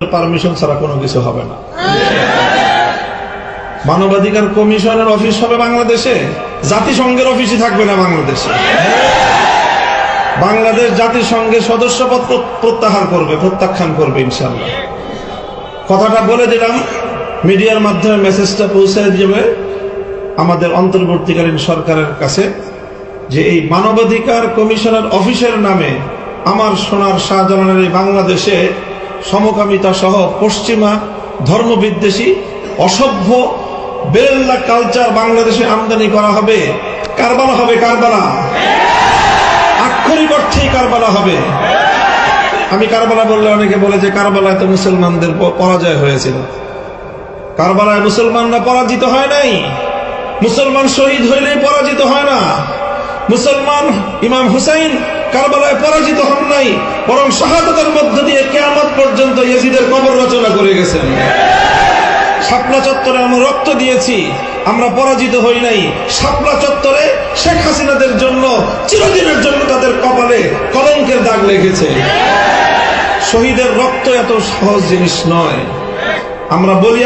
Permission ছাড়া কোনো কিছু হবে না। মানবাধিকার কমিশনের অফিস হবে বাংলাদেশে, জাতিসংঘের অফিসই থাকবে না বাংলাদেশে। বাংলাদেশ জাতিসংঘের সদস্যপদ প্রত্যাখ্যান করবে ইনশাআল্লাহ। কথাটা বলে দিলাম, মিডিয়ার মাধ্যমে মেসেজটা পৌঁছে যাবে আমাদের অন্তর্বর্তীকালীন সরকারের কাছে যে এই মানবাধিকার কমিশনের অফিসের নামে আমার সোনার শাহজালালের এই বাংলাদেশে সমকামিতা সহ পশ্চিমা ধর্মবিদ্বেষী অসভ্য বেরেল্লা কালচার বাংলাদেশে আমদানি করা হবে। কারবালা হবে, কারবালা, আক্ষরিক অর্থেই কারবালা হবে। আমি কারবালা বললে অনেকে বলে যে কারবালায় তো মুসলমানদের পরাজয় হয়েছিল। কারবালায় মুসলমানরা পরাজিত হয় নাই। মুসলমান শহীদ হইলেই পরাজিত হয় না। মুসলমান ইমাম হুসাইন কারবালায় পরাজিত হন নাই, বরং শাহাদাতের মধ্য দিয়ে কিয়ামত পর্যন্ত ইয়াজিদের কবর রচনা করে গেছেন। শাপলা চত্বরে আমরা রক্ত দিয়েছি, আমরা পরাজিত হই নাই। শাপলা চত্বরে শেখ হাসিনাদের জন্য চিরদিনের জন্য তাদের কপালে কলঙ্কের দাগ লেগেছে। শহীদের রক্ত এত সহজ জিনিস নয়। আমরা বলি